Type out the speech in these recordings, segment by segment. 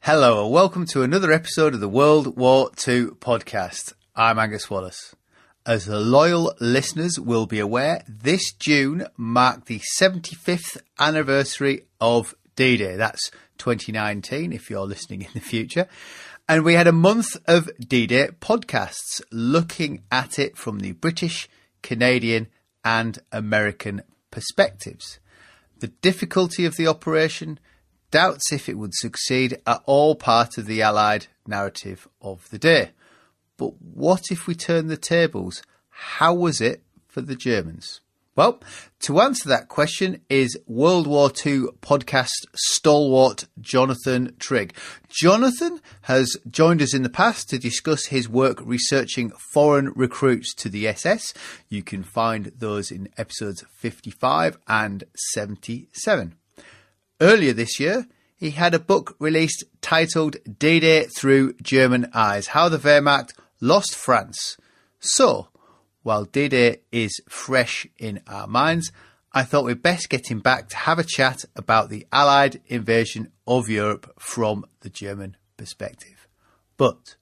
Hello and welcome to another episode of the World War II podcast. I'm Angus Wallace. As the loyal listeners will be aware, this June marked the 75th anniversary of D-Day. That's 2019 if you're listening in the future. And we had a month of D-Day podcasts looking at it from the British, Canadian and American perspectives. The difficulty of the operation, doubts if it would succeed, are all part of the Allied narrative of the day. But what if we turn the tables? How was it for the Germans? Well, to answer that question is World War II podcast stalwart Jonathan Trigg. Jonathan has joined us in the past to discuss his work researching foreign recruits to the SS. You can find those in episodes 55 and 77. Earlier this year, he had a book released titled D-Day Through German Eyes, How the Wehrmacht Lost France. So, while D-Day is fresh in our minds, I thought we'd best get him back to have a chat about the Allied invasion of Europe from the German perspective. But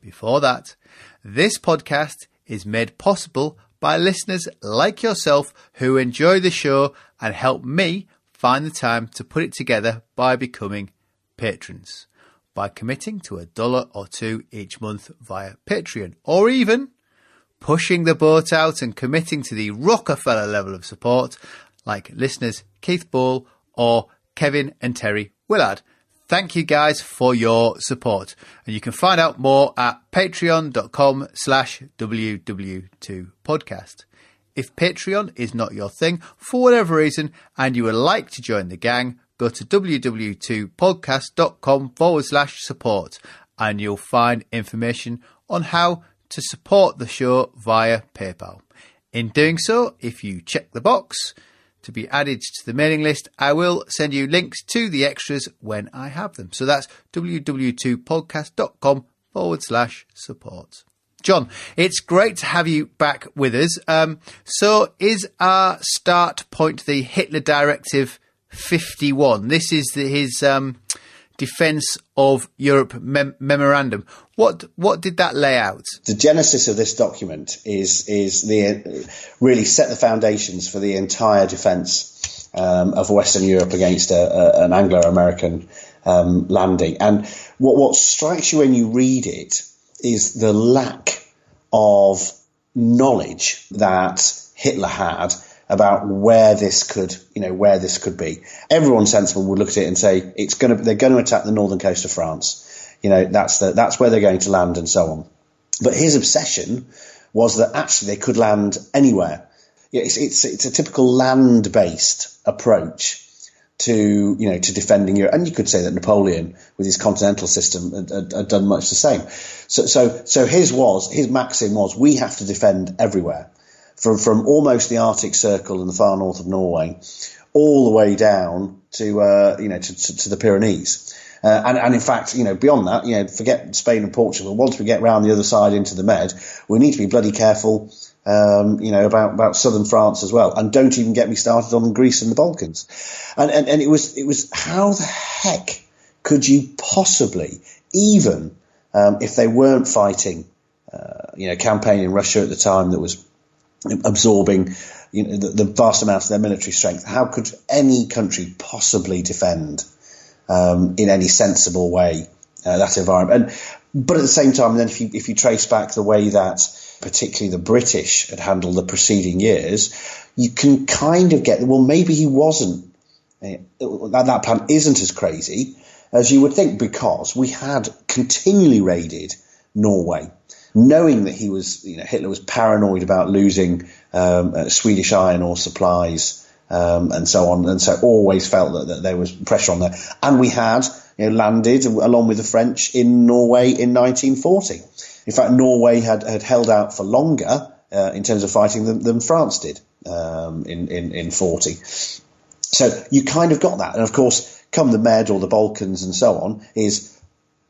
before that, this podcast is made possible by listeners like yourself who enjoy the show and help me find the time to put it together by becoming patrons, by committing to $1 or $2 each month via Patreon, or even pushing the boat out and committing to the Rockefeller level of support, like listeners Keith Ball or Kevin and Terry Willard. Thank you guys for your support. And you can find out more at patreon.com/WW2podcast. If Patreon is not your thing, for whatever reason, and you would like to join the gang, go to ww2podcast.com/support and you'll find information on how to support the show via PayPal. In doing so, if you check the box to be added to the mailing list, I will send you links to the extras when I have them. So that's ww2podcast.com/support. John, it's great to have you back with us. So is our start point the Hitler Directive 51? This is his Defence of Europe memorandum. What did that lay out? The genesis of this document is really set the foundations for the entire defence of Western Europe against an Anglo-American landing. And what strikes you when you read it is the lack of knowledge that Hitler had about where this could be. Everyone sensible would look at it and say they're going to attack the northern coast of France. That's where they're going to land and so on. But his obsession was that actually they could land anywhere. It's a typical land-based approach to defending Europe, and you could say that Napoleon, with his continental system, had done much the same. So his maxim was, we have to defend everywhere, from almost the Arctic Circle in the far north of Norway, all the way down to the Pyrenees, and in fact, beyond that, forget Spain and Portugal. Once we get round the other side into the Med, we need to be bloody careful. About southern France as well, and don't even get me started on Greece and the Balkans. And it was how the heck could you possibly, even if they weren't fighting, campaign in Russia at the time that was absorbing the vast amounts of their military strength, how could any country possibly defend in any sensible way that environment? But at the same time, then if you trace back the way that particularly the British had handled the preceding years, you can kind of get, well, maybe he wasn't, that plan isn't as crazy as you would think, because we had continually raided Norway, knowing that Hitler was paranoid about losing Swedish iron ore supplies and so on, and so always felt that there was pressure on there. And we had landed, along with the French, in Norway in 1940. In fact, Norway had held out for longer in terms of fighting than France did in 40. So you kind of got that. And of course, come the Med or the Balkans and so on, is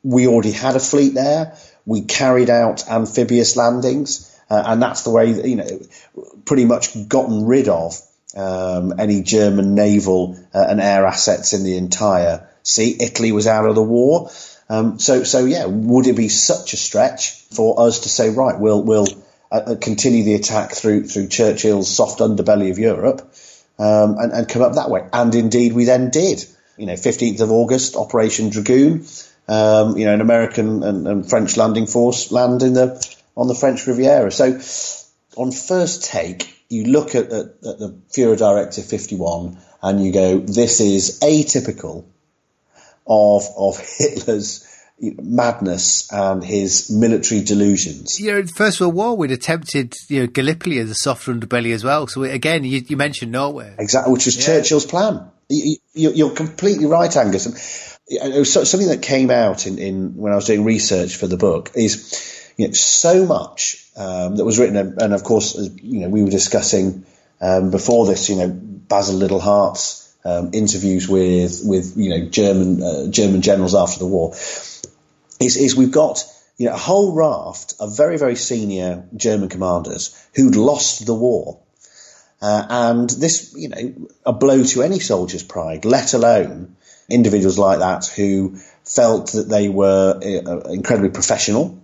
we already had a fleet there. We carried out amphibious landings, and that's the way that, pretty much gotten rid of any German naval and air assets in the entire sea. Italy was out of the war. Would it be such a stretch for us to say, right, we'll continue the attack through Churchill's soft underbelly of Europe, and come up that way? And indeed, we then did. 15th of August, Operation Dragoon. An American and French landing force land on the French Riviera. So, on first take, you look at the Führer Directive 51 and you go, this is atypical of Hitler's madness and his military delusions. In the First World War, we'd attempted, Gallipoli as a soft underbelly as well. So again, you mentioned Norway. Exactly, which was Churchill's plan. You're completely right, Angus. And something that came out in when I was doing research for the book is, so much that was written, and of course, we were discussing before this, Basil Littlehart's interviews with German generals after the war. Is we've got a whole raft of very, very senior German commanders who'd lost the war, and this a blow to any soldier's pride, let alone individuals like that who felt that they were incredibly professional.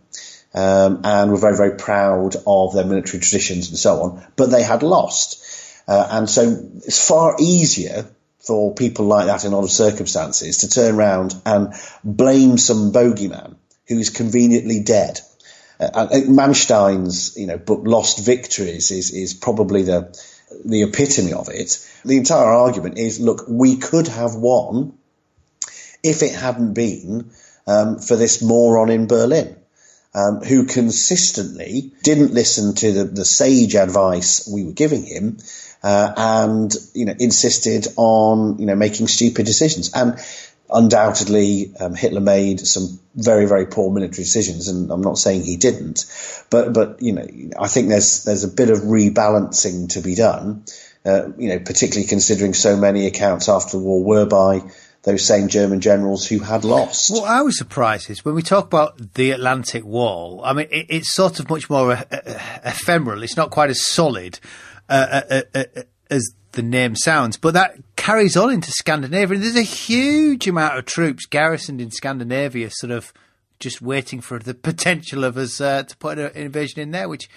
And were very, very proud of their military traditions and so on, but they had lost. And so it's far easier for people like that in a lot of circumstances to turn around and blame some bogeyman who is conveniently dead. Manstein's, book Lost Victories is probably the epitome of it. The entire argument is, look, we could have won if it hadn't been for this moron in Berlin. Who consistently didn't listen to the sage advice we were giving him, and insisted on making stupid decisions. And undoubtedly, Hitler made some very, very poor military decisions, and I'm not saying he didn't, but I think there's a bit of rebalancing to be done. Particularly considering so many accounts after the war were by those same German generals who had lost. What I was surprised is when we talk about the Atlantic Wall, I mean, it's sort of much more ephemeral. It's not quite as solid as the name sounds, but that carries on into Scandinavia. And there's a huge amount of troops garrisoned in Scandinavia, sort of just waiting for the potential of us to put an invasion in there, which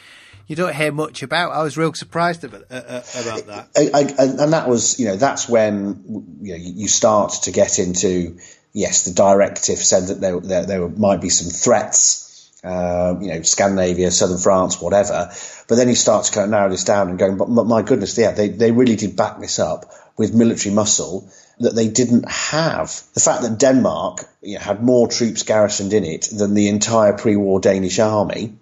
you don't hear much about. I was real surprised about that. And that was, that's when you start to get into, yes, the directive said that there might be some threats, Scandinavia, southern France, whatever. But then you start to kind of narrow this down and going, but my goodness, they really did back this up with military muscle that they didn't have. The fact that Denmark had more troops garrisoned in it than the entire pre-war Danish army.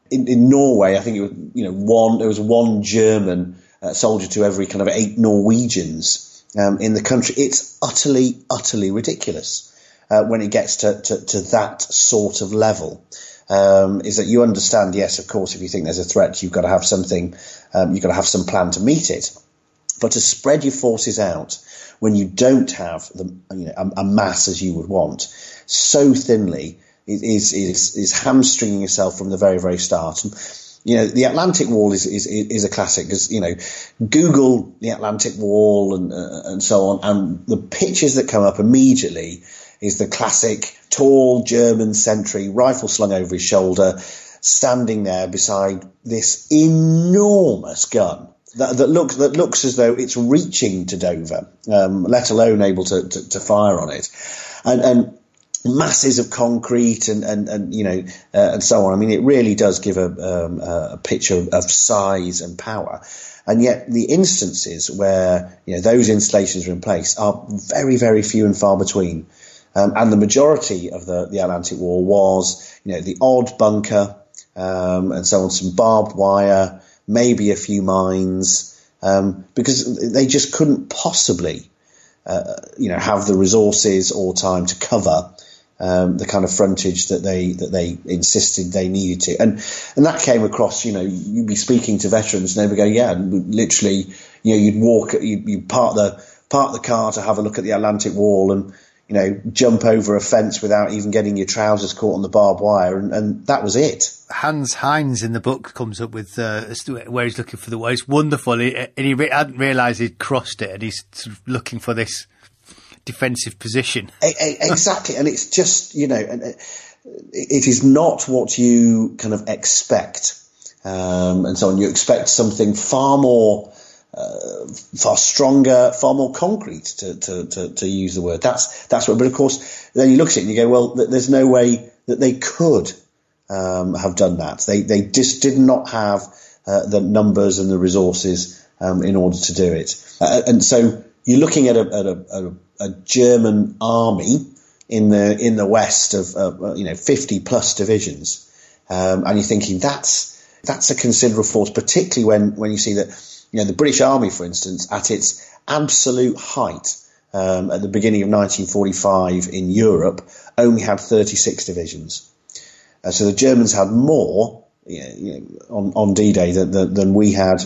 In Norway, I think there was one German soldier to every kind of 8 Norwegians in the country. It's utterly, utterly ridiculous when it gets to that sort of level. Is that you understand? Yes, of course. If you think there's a threat, you've got to have something. You've got to have some plan to meet it. But to spread your forces out when you don't have a mass as you would want so thinly. Is hamstringing yourself from the very, very start. And, the Atlantic Wall is a classic because, Google the Atlantic Wall and so on. And the pictures that come up immediately is the classic tall German sentry, rifle slung over his shoulder, standing there beside this enormous gun that looks as though it's reaching to Dover, let alone able to fire on it. And masses of concrete and so on. I mean, it really does give a picture of size and power. And yet the instances where, those installations are in place are very, very few and far between. And the majority of the Atlantic Wall was, the odd bunker, and so on, some barbed wire, maybe a few mines, because they just couldn't possibly, have the resources or time to cover the kind of frontage that they insisted they needed to, and that came across. You'd be speaking to veterans, and they would go, "Yeah," and literally, you'd walk, you'd park the car to have a look at the Atlantic Wall, and jump over a fence without even getting your trousers caught on the barbed wire, and that was it. Hans Heinz in the book comes up with where he's looking for the wall. It's wonderful, and he hadn't realised he'd crossed it, and he's sort of looking for this defensive position. Exactly. And it's just, it is not what you kind of expect. And so on. You expect something far more, far stronger, far more concrete, to use the word. That's what. But of course, then you look at it and you go, well, there's no way that they could have done that. They just did not have the numbers and the resources in order to do it. And so you're looking at a German army in the west of 50 plus divisions, and you're thinking that's a considerable force, particularly when you see that, the British Army, for instance, at its absolute height at the beginning of 1945 in Europe, only had 36 divisions. So the Germans had more on D-Day than we had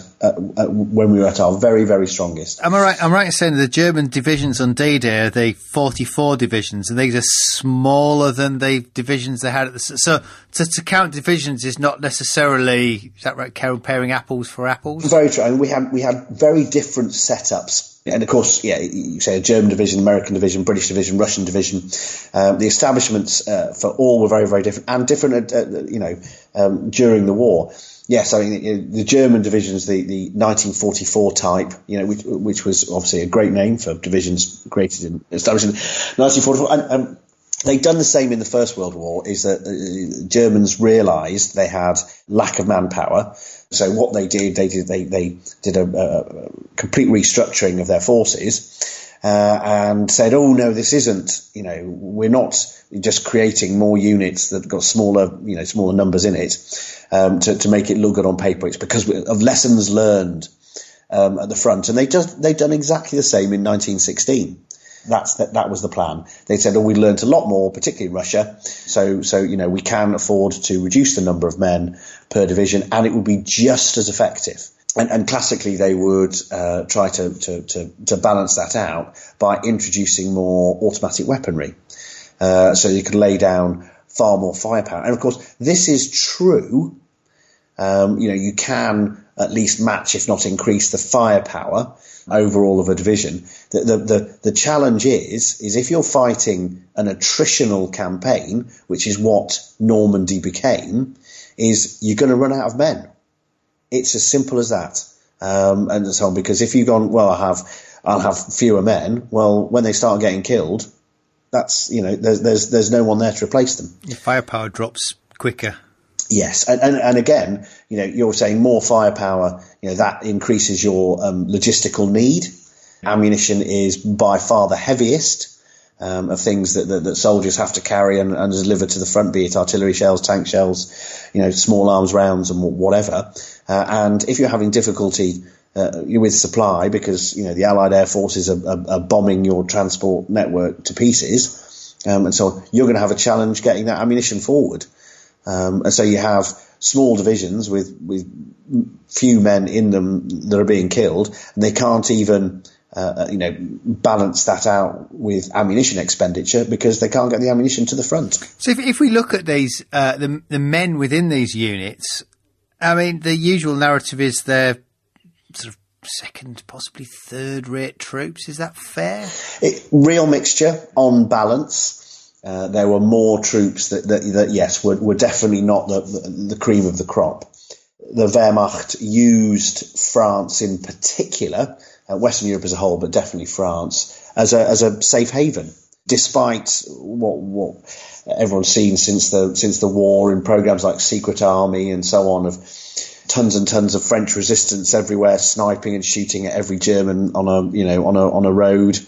when we were at our very, very strongest. Am I right? I'm right in saying the German divisions on D-Day are the 44 divisions, and these are smaller than the divisions they had at the. So to count divisions is not necessarily, is that right? Comparing apples for apples. Very true. And we had very different setups. And of course, you say a German division, American division, British division, Russian division. The establishments for all were very, very different, and different, during the war. Yes, I mean the German divisions, the 1944 type, which was obviously a great name for divisions created and established in 1944. And they'd done the same in the First World War. Is that Germans realised they had lack of manpower. So what they did a complete restructuring of their forces, and said, oh no, this isn't, we're not just creating more units that got smaller numbers in it, to make it look good on paper. It's because of lessons learned, at the front. And they'd done exactly the same in 1916. That was the plan. They said, we learned a lot more, particularly in Russia. So we can afford to reduce the number of men per division, and it would be just as effective. And classically, they would try to balance that out by introducing more automatic weaponry, so you could lay down far more firepower. And of course, this is true. You can at least match, if not increase, the firepower overall of a division. The challenge is if you're fighting an attritional campaign, which is what Normandy became, is you're going to run out of men. It's as simple as that. And so on, because if you've gone, well, I'll have fewer men. Well, when they start getting killed, that's, there's no one there to replace them. Your firepower drops quicker. Yes, and again, you're saying more firepower, that increases your logistical need. Ammunition is by far the heaviest of things that soldiers have to carry and deliver to the front, be it artillery shells, tank shells, small arms rounds and whatever. And if you're having difficulty with supply because, the Allied air forces are bombing your transport network to pieces, and so you're going to have a challenge getting that ammunition forward. And so you have small divisions with few men in them that are being killed, and they can't even, balance that out with ammunition expenditure because they can't get the ammunition to the front. So if we look at these, the men within these units, I mean, the usual narrative is they're sort of second, possibly third-rate troops. Is that fair? Real mixture on balance. There were more troops that yes, were definitely not the cream of the crop. The Wehrmacht used France in particular, Western Europe as a whole, but definitely France, as a safe haven. Despite what everyone's seen since the war in programs like Secret Army and so on, of tons and tons of French resistance everywhere, sniping and shooting at every German on a road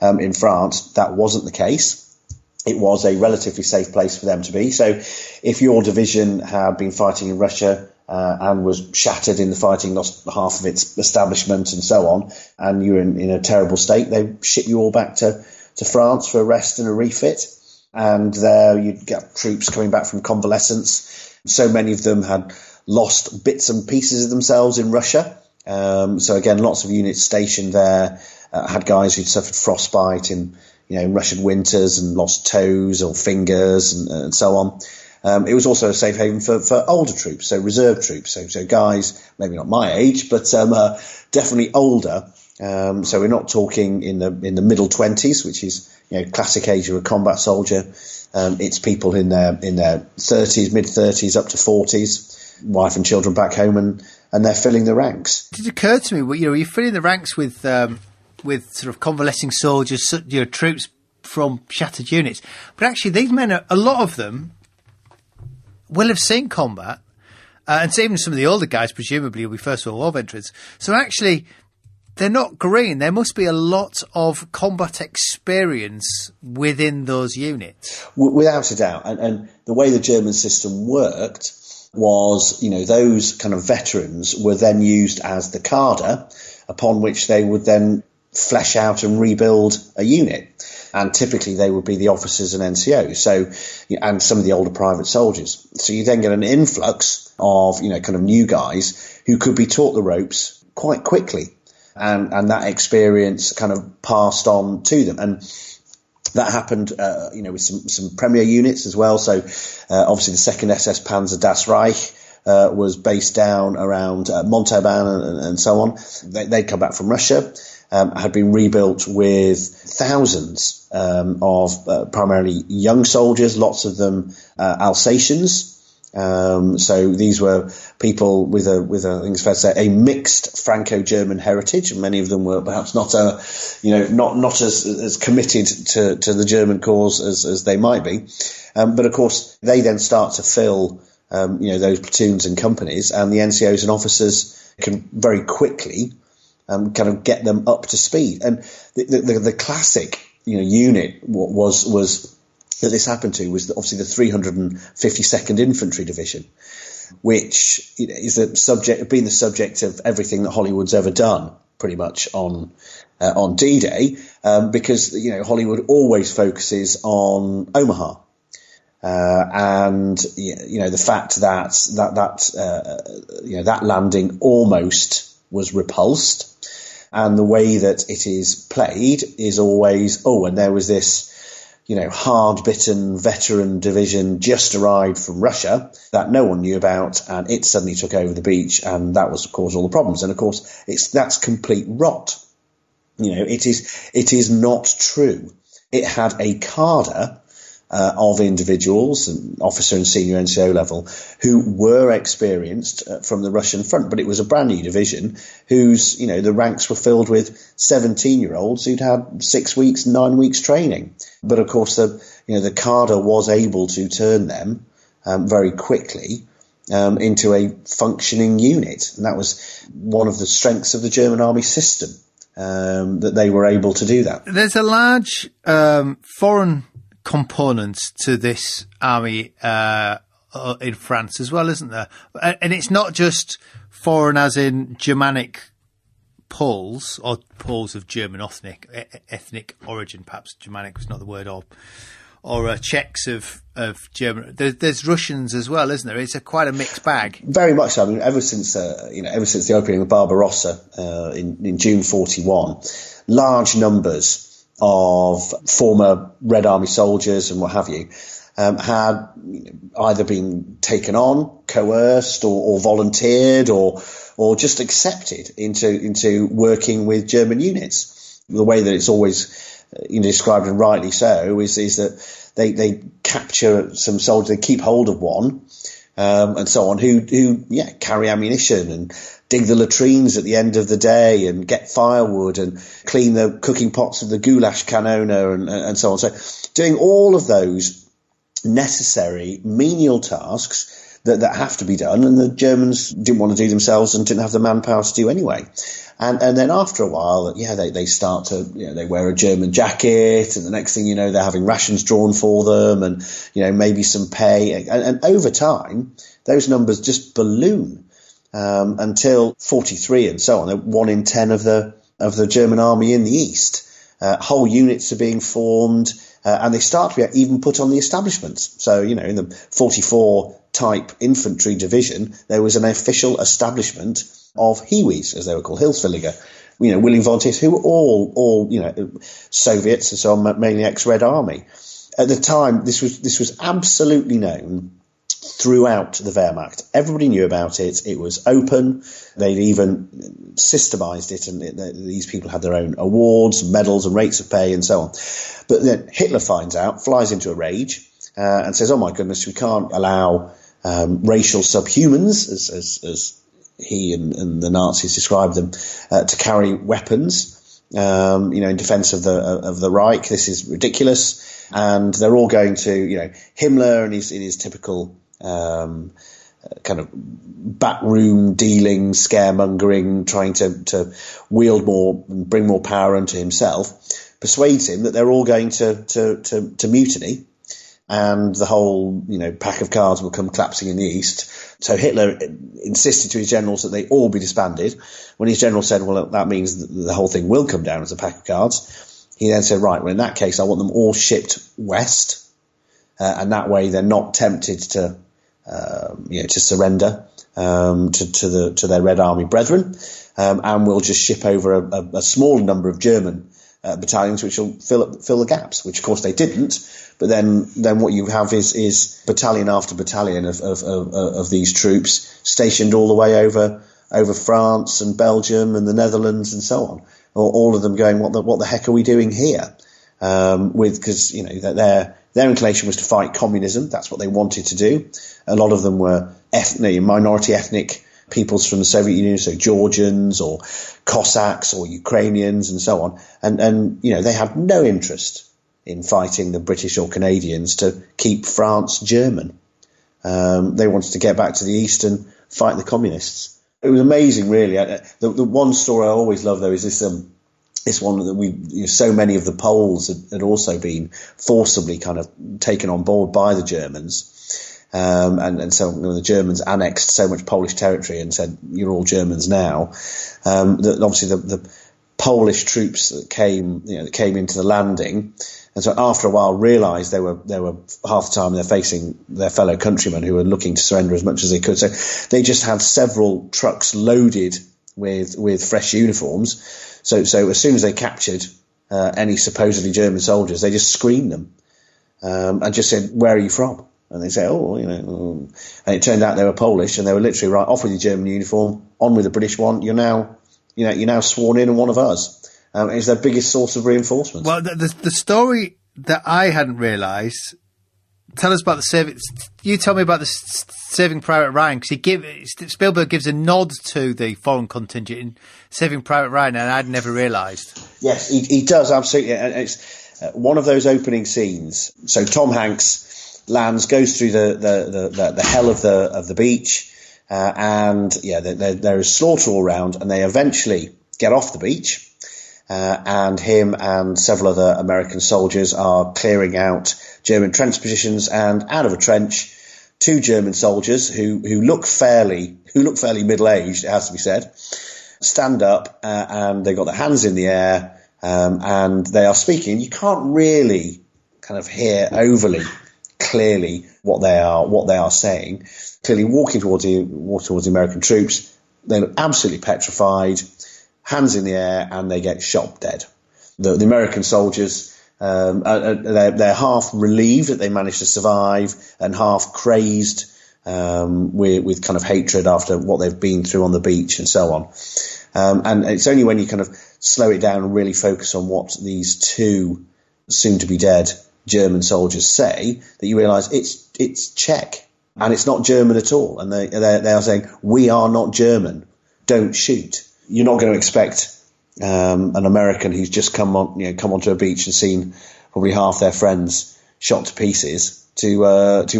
in France, that wasn't the case. It was a relatively safe place for them to be. So if your division had been fighting in Russia and was shattered in the fighting, lost half of its establishment and so on, and you were in a terrible state, they ship you all back to France for a rest and a refit. And there you'd get troops coming back from convalescence. So many of them had lost bits and pieces of themselves in Russia. So again, lots of units stationed there had guys who'd suffered frostbite in Russian winters and lost toes or fingers and so on. It was also a safe haven for older troops, so reserve troops, so guys maybe not my age, but definitely older, So we're not talking in the middle 20s, which is classic age of a combat soldier. It's people in their 30s, mid 30s, up to 40s, wife and children back home, and they're filling the ranks. It occurred to me, you're filling the ranks with sort of convalescing soldiers, troops from shattered units, but actually these men, a lot of them will have seen combat, and so even some of the older guys presumably will be First World War veterans. So actually, they're not green. There must be a lot of combat experience within those units. Without a doubt. And the way the German system worked was, those kind of veterans were then used as the cadre upon which they would then flesh out and rebuild a unit. And typically they would be the officers and NCOs, and some of the older private soldiers. So you then get an influx of, kind of new guys who could be taught the ropes quite quickly. And that experience kind of passed on to them. And that happened, with some premier units as well. So, obviously the 2nd SS Panzer Das Reich, was based down around Montauban and so on. They'd come back from Russia, had been rebuilt with thousands, of primarily young soldiers, lots of them, Alsatians. So these were people with I think it's fair to say, a mixed Franco-German heritage, and many of them were perhaps not as committed to the German cause as they might be. But of course, they then start to fill, those platoons and companies, and the NCOs and officers can very quickly, kind of get them up to speed. And the classic, unit was that this happened to was obviously the 352nd Infantry Division, which is been the subject of everything that Hollywood's ever done, pretty much on D-Day, because Hollywood always focuses on Omaha, and the fact that landing almost was repulsed, and the way that it is played is always and there was this hard-bitten veteran division just arrived from Russia that no one knew about, and it suddenly took over the beach, and that was, of course, all the problems. And, of course, that's complete rot. It is not true. It had a cadre of individuals, and officer and senior NCO level, who were experienced from the Russian front, but it was a brand new division whose, the ranks were filled with 17-year-olds who'd had 6 weeks, 9 weeks training. But of course, the cadre was able to turn them very quickly into a functioning unit, and that was one of the strengths of the German army system, that they were able to do that. There's a large foreign components to this army in France as well, isn't there? And it's not just foreign as in Germanic Poles or Poles of German ethnic origin, perhaps Germanic was not the word, or Czechs of German. There's Russians as well, isn't there? It's quite a mixed bag. Very much so. I mean, ever since the opening of Barbarossa in June 41, large numbers of former Red Army soldiers and what have you, had either been taken on, coerced, or volunteered, or just accepted into working with German units. The way that it's always described, and rightly so, is that they capture some soldiers, they keep hold of one, and so on, who carry ammunition and dig the latrines at the end of the day and get firewood and clean the cooking pots of the goulash canona and so on. So doing all of those necessary menial tasks that have to be done, and the Germans didn't want to do themselves and didn't have the manpower to do anyway. And then after a while, they start to, they wear a German jacket, and the next thing you know, they're having rations drawn for them, and, maybe some pay. And over time, those numbers just balloon, until 43 and so on. 1 in 10 of the German army in the East. Whole units are being formed, and they start to be even put on the establishments. So, in the 44 type infantry division, there was an official establishment of Hiwis, as they were called, Hilfswillige, willing volunteers, who were all Soviets and so on, mainly ex-Red Army. At the time, this was absolutely known throughout the Wehrmacht. Everybody knew about it. It was open. They'd even systemized it, and these people had their own awards, medals, and rates of pay, and so on. But then Hitler finds out, flies into a rage, and says, "Oh my goodness, we can't allow racial subhumans," as he and the Nazis described them, to carry weapons. In defence of the Reich. This is ridiculous, and they're all going to, Himmler in his typical kind of backroom dealing, scaremongering, trying to wield more and bring more power unto himself, persuades him that they're all going to mutiny, and the whole pack of cards will come collapsing in the east. So Hitler insisted to his generals that they all be disbanded. When his general said, well, that means that the whole thing will come down as a pack of cards, he then said, right, well, in that case, I want them all shipped west, and that way they're not tempted to surrender to their Red Army brethren, and we'll just ship over a small number of German battalions which will fill the gaps, which of course they didn't. But then what you have is battalion after battalion of these troops stationed all the way over France and Belgium and the Netherlands and so on. All of them going, what the heck are we doing here? Because their inclination was to fight communism. That's what they wanted to do. A lot of them were minority ethnic peoples from the Soviet Union, so Georgians or Cossacks or Ukrainians and so on. And they had no interest in fighting the British or Canadians to keep France German. They wanted to get back to the east and fight the communists. It was amazing, really. The one story I always love, though, is this one that so many of the Poles had also been forcibly kind of taken on board by the Germans. And so the Germans annexed so much Polish territory and said, you're all Germans now. That obviously the Polish troops that came into the landing, and so after a while realised they were half the time they're facing their fellow countrymen who were looking to surrender as much as they could. So they just had several trucks loaded with fresh uniforms. So as soon as they captured any supposedly German soldiers, they just screened them and just said, "Where are you from?" And they say, and it turned out they were Polish, and they were literally right off with your German uniform, on with the British one. You're now sworn in and one of us. It's their biggest source of reinforcement. Well, the story that I hadn't realised. Tell us about the Saving. You tell me about the Saving Private Ryan, because Spielberg gives a nod to the foreign contingent in Saving Private Ryan, and I'd never realised. Yes, he does, absolutely, and it's one of those opening scenes. So Tom Hanks lands, goes through the hell of the beach, and there is slaughter all around, and they eventually get off the beach. And him and several other American soldiers are clearing out German trench positions, and out of a trench, two German soldiers who look fairly middle-aged, it has to be said, stand up, and they've got their hands in the air, and they are speaking. You can't really kind of hear overly clearly what they are saying. Clearly walking towards the American troops, they look absolutely petrified, hands in the air, and they get shot dead. The American soldiers, they're half relieved that they managed to survive, and half crazed with kind of hatred after what they've been through on the beach and so on. And it's only when you kind of slow it down and really focus on what these two soon-to-be dead German soldiers say that you realise it's Czech, and it's not German at all. And they are saying, "We are not German. Don't shoot." You're not going to expect an American who's just come onto a beach and seen probably half their friends shot to pieces to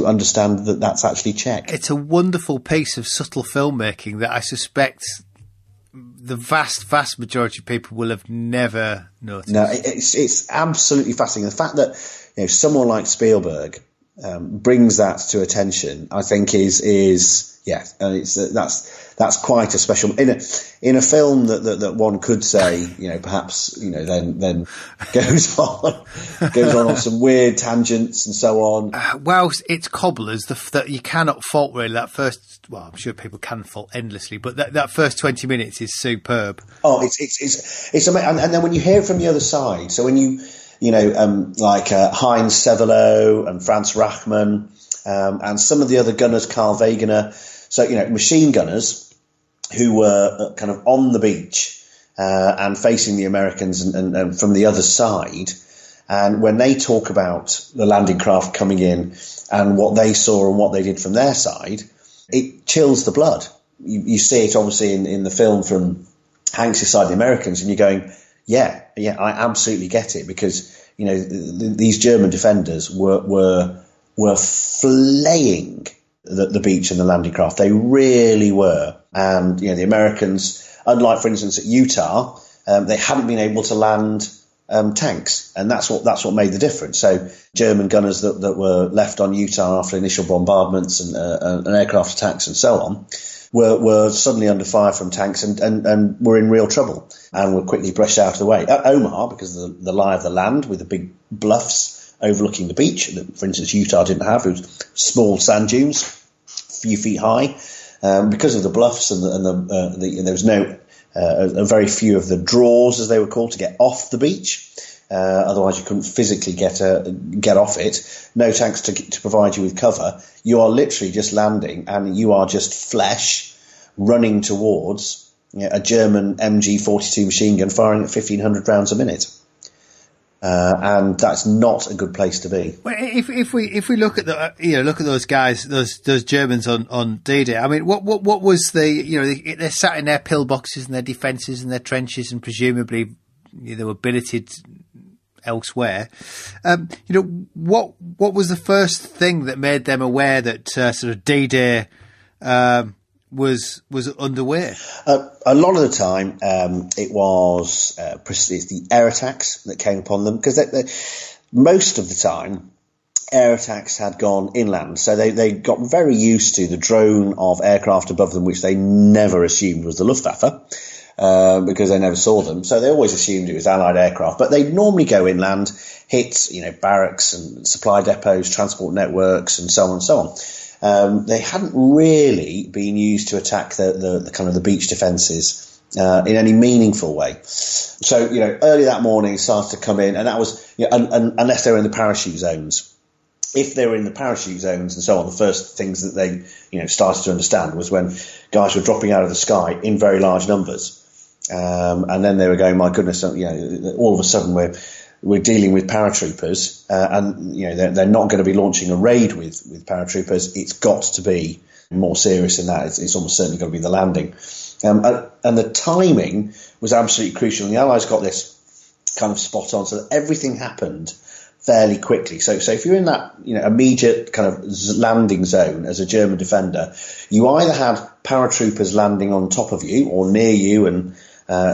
understand that that's actually Czech. It's a wonderful piece of subtle filmmaking that I suspect the vast majority of people will have never noticed. No, it's absolutely fascinating. The fact that someone like Spielberg brings that to attention, I think is that's quite a special in a film that one could say perhaps then goes on some weird tangents and so on. Well, it's cobblers that you cannot fault really. That first, well, I'm sure people can fault endlessly, but that first 20 minutes is superb. Oh, it's amazing. And then when you hear it from the other side, so when like Heinz Sevelo and Franz Rachmann, and some of the other gunners, Carl Wegener, so, machine gunners who were kind of on the beach and facing the Americans and from the other side. And when they talk about the landing craft coming in and what they saw and what they did from their side, it chills the blood. You see it obviously in the film from Hanks' side, the Americans, and you're going, yeah, I absolutely get it, because these German defenders were flaying the beach and the landing craft. They really were. And the Americans, unlike for instance at Utah, they hadn't been able to land tanks, and that's what made the difference. So German gunners that were left on Utah after initial bombardments and aircraft attacks and so on were suddenly under fire from tanks and were in real trouble and were quickly brushed out of the way. At Omaha, because of the lie of the land with the big bluffs overlooking the beach that, for instance, Utah didn't have, it was small sand dunes, a few feet high, because of the bluffs and there was a very few of the draws, as they were called, to get off the beach. Otherwise, you couldn't physically get off it. No tanks to provide you with cover. You are literally just landing, and you are just flesh running towards a German MG-42 machine gun firing at 1,500 rounds a minute. And that's not a good place to be. Well, if we look at look at those guys, those Germans on D-Day. I mean, what was they're sat in their pillboxes and their defences and their trenches, and presumably they were billeted elsewhere. What was the first thing that made them aware that sort of D-Day was underway? A lot of the time, it was the air attacks that came upon them, because most of the time air attacks had gone inland, so they got very used to the drone of aircraft above them, which they never assumed was the Luftwaffe. Because they never saw them, so they always assumed it was Allied aircraft. But they'd normally go inland, hit barracks and supply depots, transport networks, and so on and so on. They hadn't really been used to attack the kind of the beach defences in any meaningful way. So early that morning it started to come in, and that was unless they were in the parachute zones. If they were in the parachute zones and so on, the first things that they started to understand was when guys were dropping out of the sky in very large numbers. And then they were going, my goodness, all of a sudden we're dealing with paratroopers, and they're not going to be launching a raid with paratroopers. It's got to be more serious than that. It's almost certainly got to be the landing. And the timing was absolutely crucial. And the Allies got this kind of spot on, so that everything happened fairly quickly. So if you're in that immediate kind of landing zone as a German defender, you either had paratroopers landing on top of you or near you and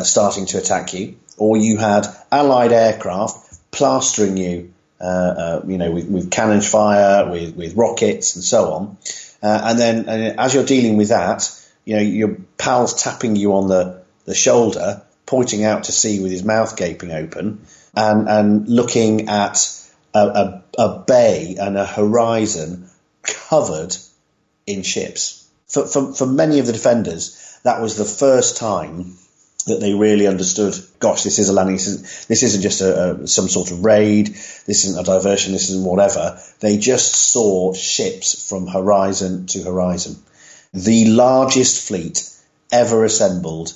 starting to attack you, or you had Allied aircraft plastering you, with cannon fire, with rockets and so on. And then as you're dealing with that, your pal's tapping you on the shoulder, pointing out to sea with his mouth gaping open, and looking at a bay and a horizon covered in ships. For many of the defenders, that was the first time that they really understood, gosh, this is a landing, this isn't just some sort of raid, this isn't a diversion, this isn't whatever. They just saw ships from horizon to horizon. The largest fleet ever assembled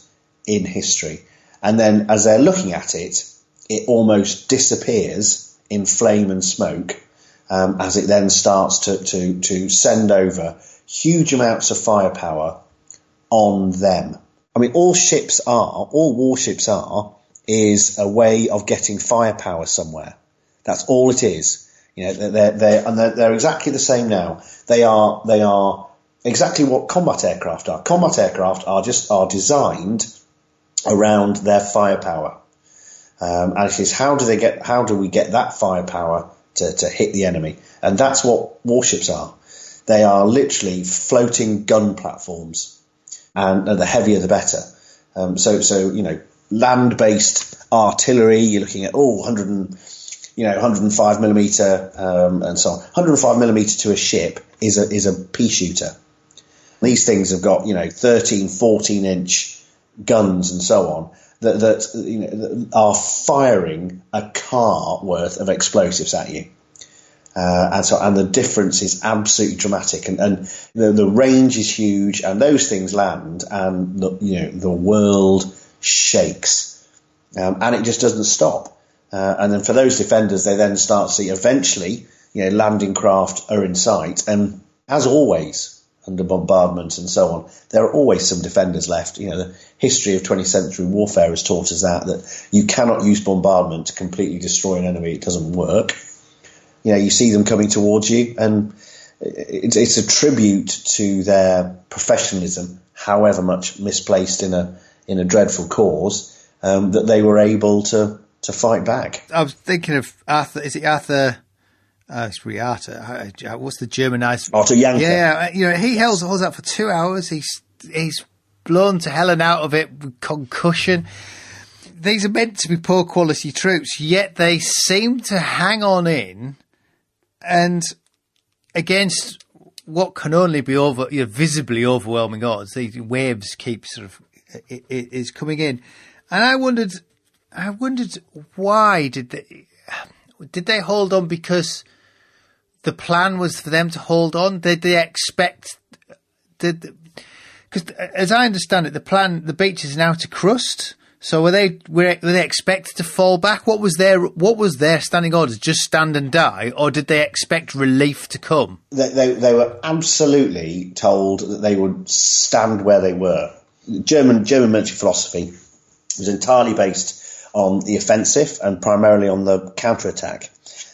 in history. And then as they're looking at it, it almost disappears in flame and smoke, as it then starts to send over huge amounts of firepower on them. I mean, all warships are, is a way of getting firepower somewhere. That's all it is. They're exactly the same now. They are exactly what combat aircraft are. Combat aircraft are designed around their firepower. And it is how do we get that firepower to hit the enemy? And that's what warships are. They are literally floating gun platforms. And the heavier the better. So land-based artillery, you're looking at 105 millimeter and so on. 105 millimeter to a ship is a pea shooter. These things have got 13, 14 inch guns and so on that are firing a car worth of explosives at you. And the difference is absolutely dramatic, and the range is huge, and those things land, and the world shakes, and it just doesn't stop. And then for those defenders, they then start to see eventually, landing craft are in sight, and as always under bombardment and so on, there are always some defenders left. The history of 20th century warfare has taught us that you cannot use bombardment to completely destroy an enemy. It doesn't work. You see them coming towards you, and it's a tribute to their professionalism, however much misplaced in a dreadful cause, that they were able to fight back. I was thinking of Arthur. Is it Arthur? It's really Arthur. What's the German ice? Arthur Janker. Yeah, he holds out for 2 hours. He's blown to hell and out of it with concussion. These are meant to be poor quality troops, yet they seem to hang on in. And against what can only be visibly overwhelming odds, the waves keep is coming in, and I wondered why did they hold on? Because the plan was for them to hold on. Did they expect? Because as I understand it, the beach is now to crust. So were they expected to fall back? What was their standing orders? Just stand and die, or did they expect relief to come? They were absolutely told that they would stand where they were. German military philosophy was entirely based on the offensive and primarily on the counterattack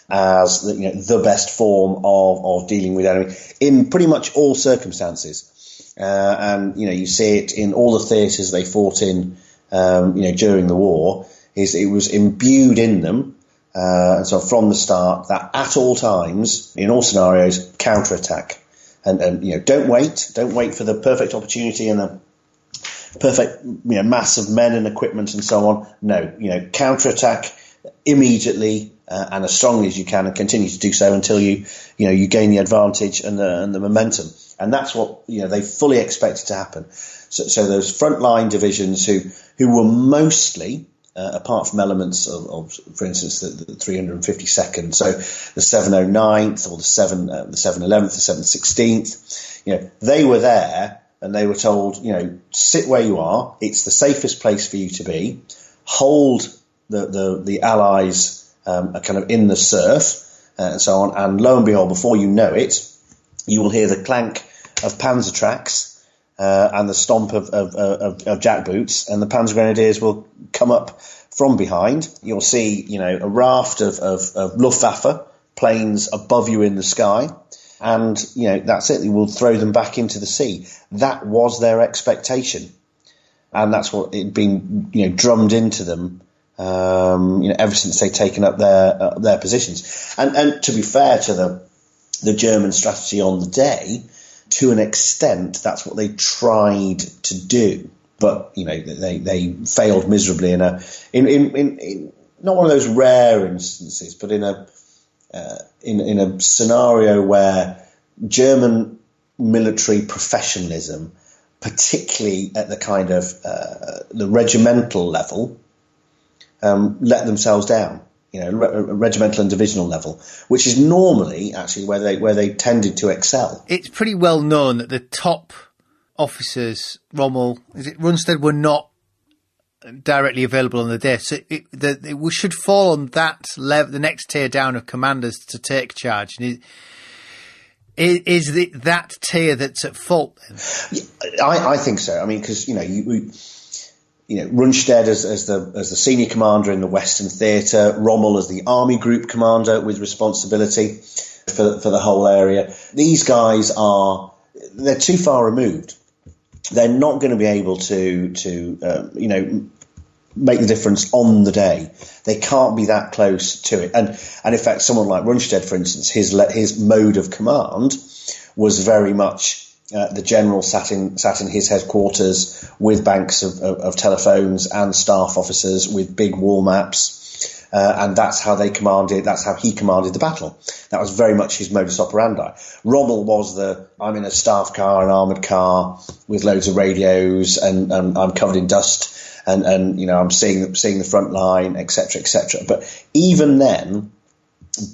as the best form of dealing with enemy in pretty much all circumstances. And you see it in all the theatres they fought in. During the war, it was imbued in them, and so from the start that at all times, in all scenarios, counterattack, and don't wait for the perfect opportunity and the perfect mass of men and equipment and so on. No, counterattack immediately and as strongly as you can, and continue to do so until you gain the advantage and the momentum, and that's what they fully expected to happen. So those frontline divisions who were mostly, apart from elements of for instance, the 352nd, so the 709th or the 711th, the 716th, they were there and they were told, sit where you are. It's the safest place for you to be. Hold the Allies kind of in the surf and so on. And lo and behold, before you know it, you will hear the clank of panzer tracks. And the stomp of jackboots, and the Panzer Grenadiers will come up from behind. You'll see, a raft of Luftwaffe planes above you in the sky, and that's it. You will throw them back into the sea. That was their expectation, and that's what had been drummed into them. Ever since they'd taken up their positions, and to be fair to the German strategy on the day. To an extent, that's what they tried to do, but they failed miserably in not one of those rare instances, but in a scenario where German military professionalism, particularly at the kind of the regimental level, let themselves down. Regimental and divisional level, which is normally actually where they tended to excel. It's pretty well known that the top officers, Rommel, Rundstedt, were not directly available on the day. So it should fall on that level, the next tier down of commanders to take charge. And is that tier that's at fault then? I think so. I mean, because Rundstedt as the senior commander in the Western Theatre, Rommel as the army group commander with responsibility for the whole area. These guys they're too far removed. They're not going to be able to make the difference on the day. They can't be that close to it. And in fact, someone like Rundstedt, for instance, his mode of command was very much the general sat in his headquarters with banks of telephones and staff officers with big wall maps, and that's how he commanded the battle. That was very much his modus operandi. Rommel was I'm in a staff car, an armoured car with loads of radios, and I'm covered in dust, and I'm seeing the front line, etc., etc. But even then,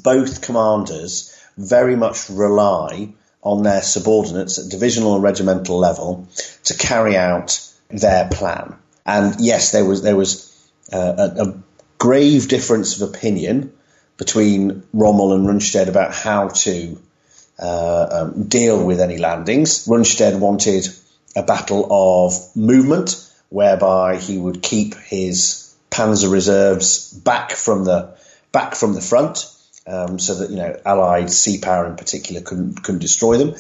both commanders very much rely on their subordinates at divisional and regimental level to carry out their plan. And yes, there was a grave difference of opinion between Rommel and Rundstedt about how to deal with any landings. Rundstedt wanted a battle of movement, whereby he would keep his panzer reserves back from the front, so that Allied sea power in particular couldn't destroy them.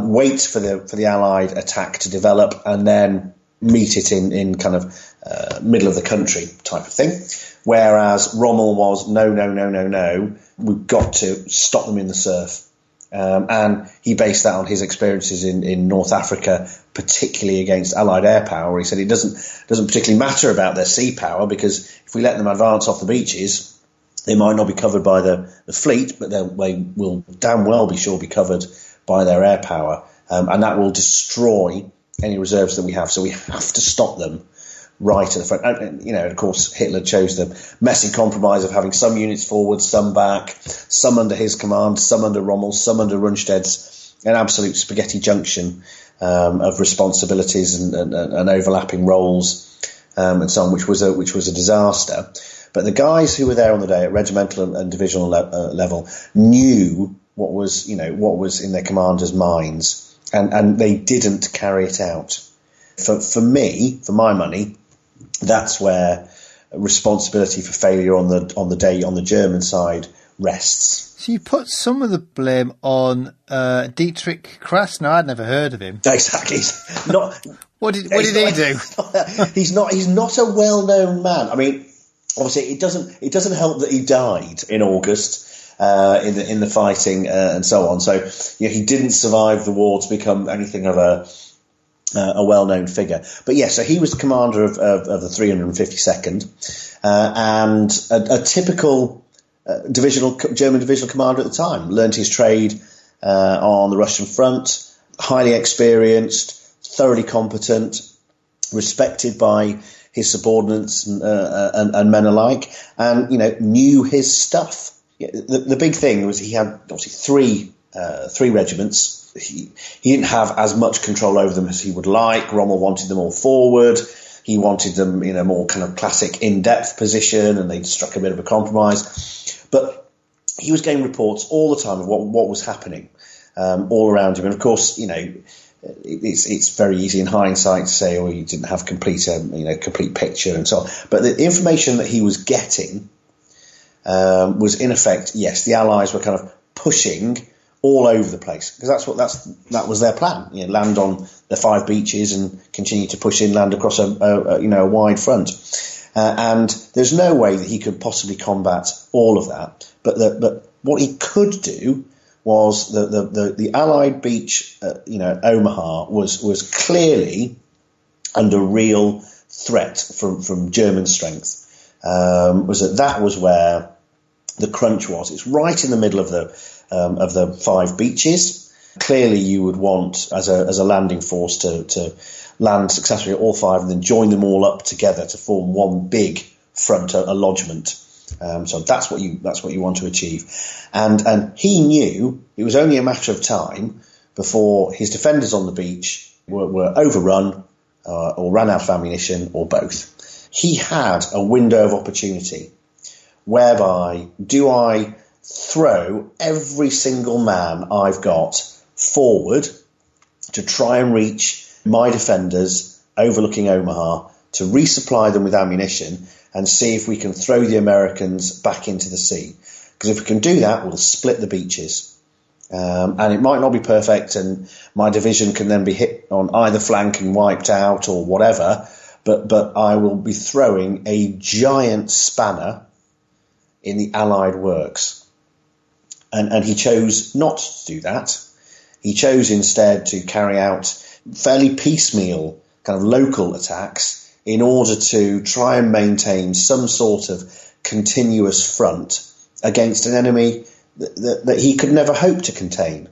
Wait for the Allied attack to develop, and then meet it in kind of middle of the country type of thing. Whereas Rommel was no, we've got to stop them in the surf. And he based that on his experiences in North Africa, particularly against Allied air power. He said it doesn't particularly matter about their sea power, because if we let them advance off the beaches, they might not be covered by the fleet, but they will damn well be sure be covered by their air power, and that will destroy any reserves that we have. So we have to stop them right at the front. And, of course, Hitler chose the messy compromise of having some units forward, some back, some under his command, some under Rommel, some under Rundstedt's, an absolute spaghetti junction of responsibilities and overlapping roles, and so on, which was a disaster. But the guys who were there on the day at regimental and divisional level knew what was in their commanders' minds, and they didn't carry it out. For my money, that's where responsibility for failure on the day on the German side rests. So you put some of the blame on Dietrich Krass. Now, I'd never heard of him. Exactly. What did he do? He's not a well-known man. I mean, obviously, it doesn't help that he died in August in the fighting and so on. So he didn't survive the war to become anything of a well-known figure. But so he was the commander of the 352nd, and a typical German divisional commander at the time. Learned his trade on the Russian front, highly experienced, thoroughly competent, respected by his subordinates and men alike, and knew his stuff. The big thing was he had obviously three regiments. He didn't have as much control over them as he would like. Rommel wanted them all forward. He wanted them in a more kind of classic in-depth position, and they struck a bit of a compromise. But he was getting reports all the time of what was happening all around him. And of course, it's very easy in hindsight to say, oh, you didn't have complete picture and so on. But the information that he was getting was in effect, yes, the Allies were kind of pushing all over the place, because that was their plan. Land on the 5 beaches and continue to push inland across a wide front. And there's no way that he could possibly combat all of that. But what he could do was the Allied beach, Omaha was clearly under real threat from German strength. That was where the crunch was. It's right in the middle of the 5 beaches. Clearly, you would want as a landing force to land successfully at all 5 and then join them all up together to form one big front, a lodgement. So that's what you want to achieve. And he knew it was only a matter of time before his defenders on the beach were overrun or ran out of ammunition, or both. He had a window of opportunity whereby, do I throw every single man I've got forward to try and reach my defenders overlooking Omaha, to resupply them with ammunition and see if we can throw the Americans back into the sea? Because if we can do that, we'll split the beaches. And it might not be perfect, and my division can then be hit on either flank and wiped out or whatever, but I will be throwing a giant spanner in the Allied works. And he chose not to do that. He chose instead to carry out fairly piecemeal kind of local attacks in order to try and maintain some sort of continuous front against an enemy that he could never hope to contain.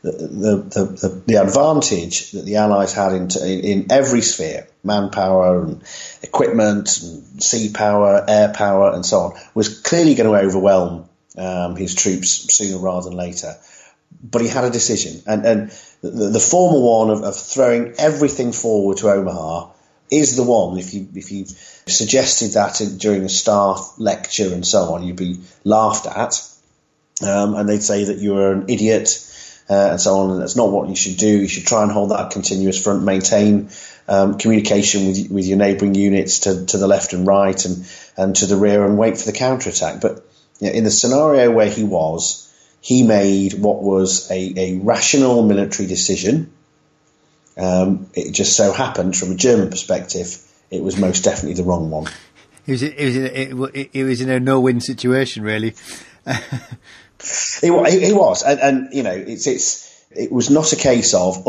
The advantage that the Allies had in every sphere, manpower and equipment and sea power, air power and so on, was clearly going to overwhelm his troops sooner rather than later. But he had a decision, and the former one of throwing everything forward to Omaha is the one. If you suggested that during a staff lecture and so on, you'd be laughed at, and they'd say that you were an idiot and so on. And that's not what you should do. You should try and hold that continuous front, maintain communication with your neighbouring units to the left and right and to the rear, and wait for the counterattack. But in the scenario where he made what was a rational military decision. It just so happened, from a German perspective, it was most definitely the wrong one. It was in a no-win situation, really. It was, and it was not a case of,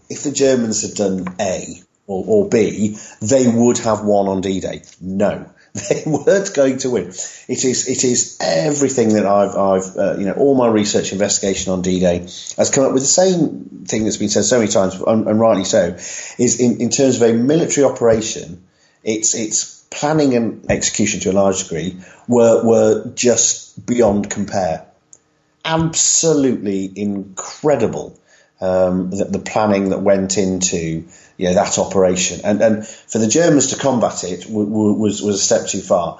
if the Germans had done A or B, they would have won on D-Day. No. They weren't going to win. It is everything that I've all my research investigation on D-Day has come up with the same thing that's been said so many times, and rightly so, is in terms of a military operation, its planning and execution to a large degree were just beyond compare. Absolutely incredible. The planning that went into that operation, and for the Germans to combat it was a step too far.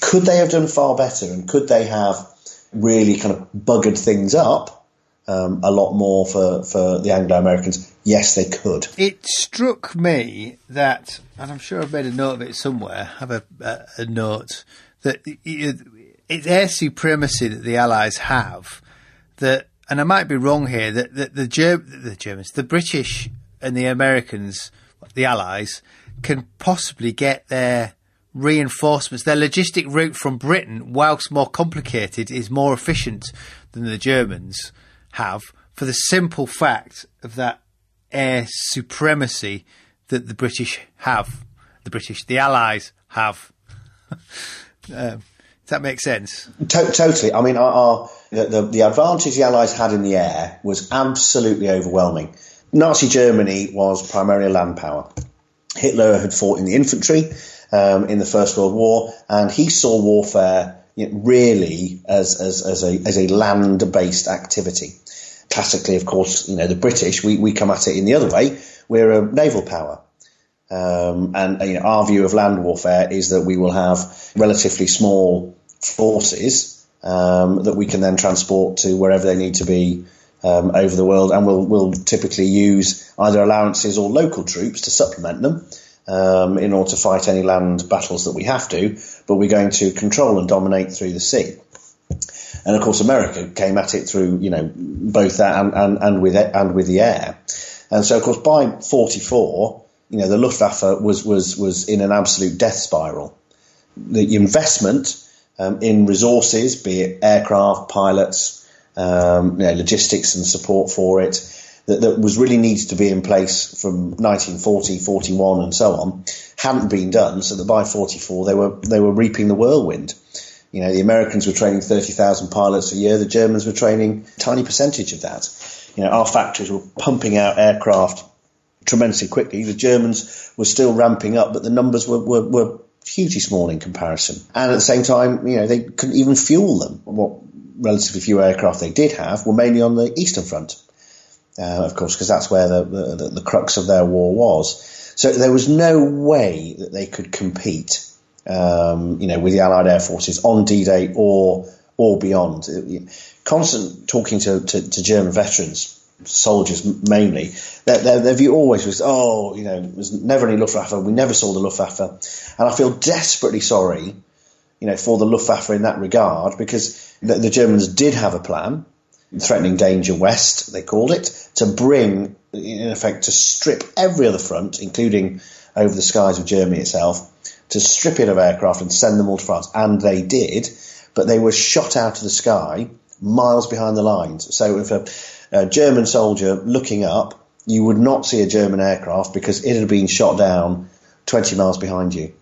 Could they have done far better, and could they have really kind of buggered things up a lot more for the Anglo-Americans? Yes, they could. It struck me that, and I'm sure I've made a note of it somewhere, I have a note, that it's air supremacy that the Allies have, that, and I might be wrong here, that the Germans, the British and the Americans, the Allies, can possibly get their reinforcements, their logistic route from Britain, whilst more complicated, is more efficient than the Germans have, for the simple fact of that air supremacy that the Allies have. Does that make sense? Totally. I mean, the advantage the Allies had in the air was absolutely overwhelming. Nazi Germany was primarily land power. Hitler had fought in the infantry in the First World War, and he saw warfare really as a land-based activity. Classically, of course, the British, we come at it in the other way. We're a naval power. And our view of land warfare is that we will have relatively small forces that we can then transport to wherever they need to be over the world, and we'll typically use either allowances or local troops to supplement them in order to fight any land battles that we have to, but we're going to control and dominate through the sea. And of course, America came at it through both that and with the air. And so, of course, by 1944, the Luftwaffe was in an absolute death spiral. The investment in resources, be it aircraft, pilots, logistics and support for it, that was really needed to be in place from 1940, 41 and so on, hadn't been done, so that by 1944 they were reaping the whirlwind. The Americans were training 30,000 pilots a year, the Germans were training a tiny percentage of that. Our factories were pumping out aircraft tremendously quickly. The Germans were still ramping up, but the numbers were hugely small in comparison. And at the same time, they couldn't even fuel them. What relatively few aircraft they did have were mainly on the Eastern Front, of course, because that's where the crux of their war was. So there was no way that they could compete, with the Allied air forces on D-Day or beyond. Constant talking to German veterans, soldiers mainly, their view always was, there was never any Luftwaffe, we never saw the Luftwaffe. And I feel desperately sorry, for the Luftwaffe in that regard, because the Germans did have a plan, threatening danger west, they called it, to bring, in effect, to strip every other front, including over the skies of Germany itself, to strip it of aircraft and send them all to France. And they did, but they were shot out of the sky miles behind the lines. So if a German soldier looking up, you would not see a German aircraft because it had been shot down 20 miles behind you.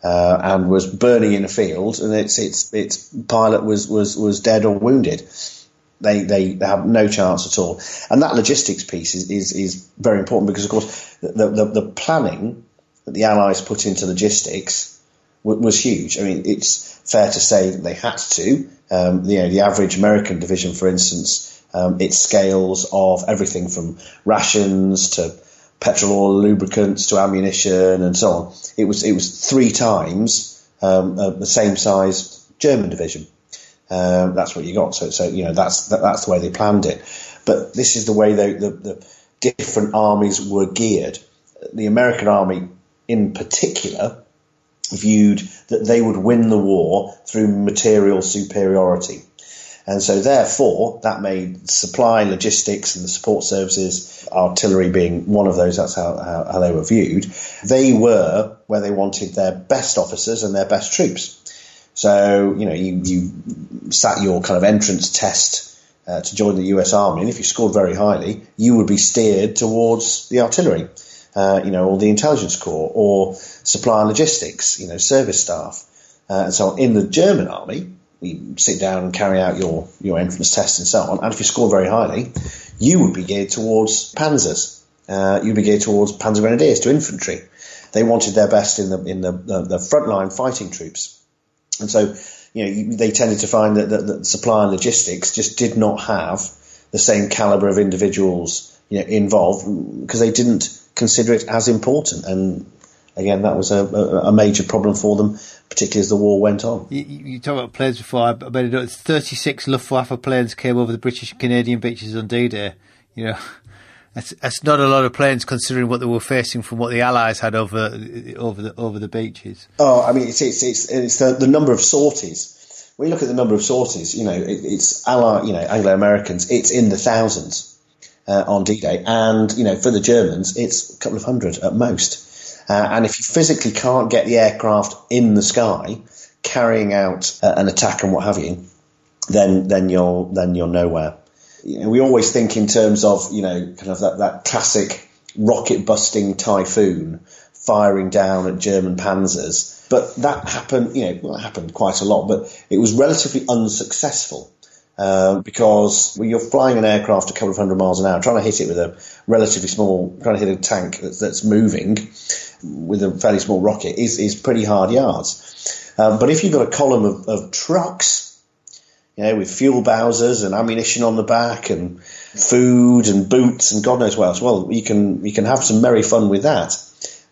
And was burning in a field, and its pilot was dead or wounded. They have no chance at all. And that logistics piece is very important, because, of course, the planning that the Allies put into logistics was huge. I mean, it's fair to say that they had to, The average American division, for instance, its scales of everything from rations to petrol, oil, lubricants to ammunition and so on. It was 3 times the same size German division. That's what you got. So that's the way they planned it. But this is the way the different armies were geared. The American army, in particular, viewed that they would win the war through material superiority. And so, therefore, that made supply, logistics and the support services, artillery being one of those, that's how they were viewed. They were where they wanted their best officers and their best troops. So, you sat your kind of entrance test to join the US Army, and if you scored very highly, you would be steered towards the artillery, or the intelligence corps, or supply and logistics, service staff. And so in the German Army, you sit down and carry out your entrance test and so on, and if you scored very highly, you would be geared towards panzers. You'd be geared towards panzer grenadiers, to infantry. They wanted their best in the frontline fighting troops. And so, they tended to find that supply and logistics just did not have the same caliber of individuals, involved, because they didn't consider it as important. And again, that was a major problem for them, particularly as the war went on. You talked about planes before. I bet 36 Luftwaffe planes came over the British and Canadian beaches on D-Day. That's not a lot of planes considering what they were facing from what the Allies had over the beaches. Oh, I mean, it's the number of sorties. When you look at the number of sorties, it's Anglo-Americans, it's in the thousands on D-Day, and for the Germans, it's a couple of hundred at most. And if you physically can't get the aircraft in the sky carrying out an attack and what have you, then you're nowhere. We always think in terms of, kind of that classic rocket-busting typhoon firing down at German panzers. But that happened, that happened quite a lot, but it was relatively unsuccessful because when you're flying an aircraft a couple of hundred miles an hour, trying to hit it with a relatively small, trying to hit a tank that's moving with a fairly small rocket is pretty hard yards. But if you've got a column of trucks, with fuel bowsers and ammunition on the back and food and boots and God knows what else. Well, you can have some merry fun with that.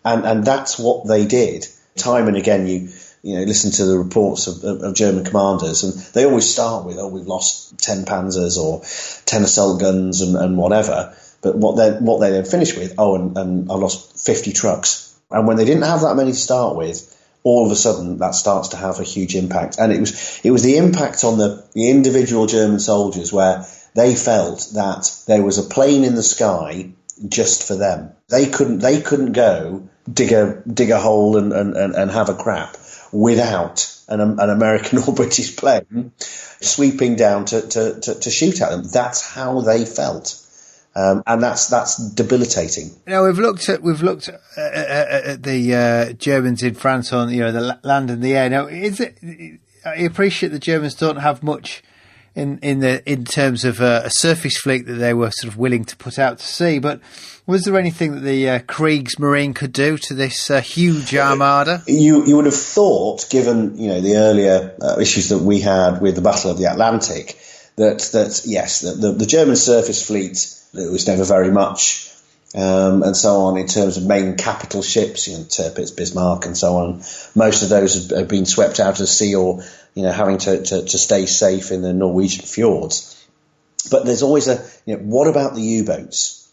And that's what they did. Time and again, you listen to the reports of German commanders, and they always start with, we've lost 10 panzers or 10 assault guns and whatever. But what they then finish with, and I lost 50 trucks. And when they didn't have that many to start with, all of a sudden that starts to have a huge impact. And it was the impact on the individual German soldiers where they felt that there was a plane in the sky just for them. They couldn't go dig a hole and have a crap without an American or British plane sweeping down to shoot at them. That's how they felt. And that's debilitating. We've looked at the Germans in France on the land and the air. Now, I appreciate the Germans don't have much in terms of a surface fleet that they were sort of willing to put out to sea. But was there anything that the Kriegsmarine could do to this huge armada? You would have thought, given the earlier issues that we had with the Battle of the Atlantic, that yes, the German surface fleet. It was never very much, and so on, in terms of main capital ships, Tirpitz, Bismarck, and so on. Most of those have been swept out to sea or, having to stay safe in the Norwegian fjords. But there's always what about the U-boats?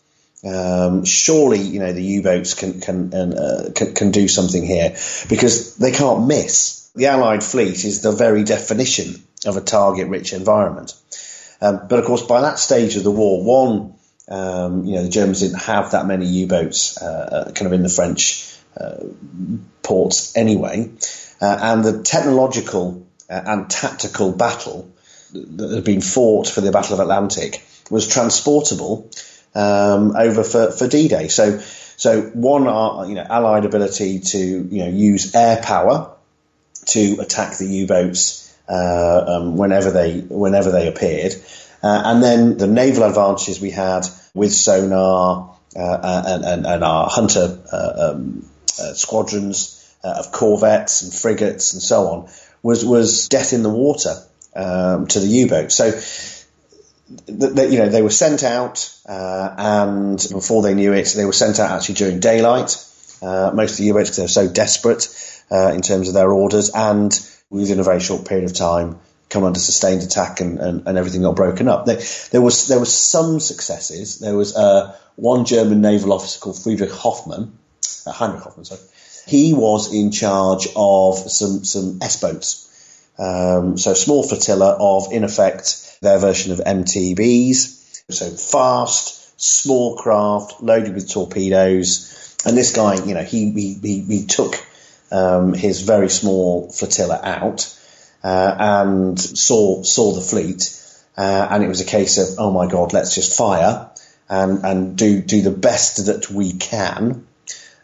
Surely, the U-boats can do something here, because they can't miss. The Allied fleet is the very definition of a target-rich environment. But of course, by that stage of the war, the Germans didn't have that many U-boats kind of in the French ports anyway. And the technological and tactical battle that had been fought for the Battle of Atlantic was transportable over for D-Day. So one, Allied ability to use air power to attack the U-boats whenever they appeared. And then the naval advantages we had with sonar and our hunter squadrons of corvettes and frigates and so on was death in the water. to the U-boat. So, they were sent out, and before they knew it, they were sent out actually during daylight. Most of the U-boats, because they were so desperate in terms of their orders, and within a very short period of time, come under sustained attack, and everything got broken up. There was some successes. There was one German naval officer called Heinrich Hoffmann. Sorry. He was in charge of some S-boats. So a small flotilla of, in effect, their version of MTBs. So fast, small craft, loaded with torpedoes. And this guy, he took his very small flotilla out and saw the fleet. And it was a case of, oh my God, let's just fire and do the best that we can.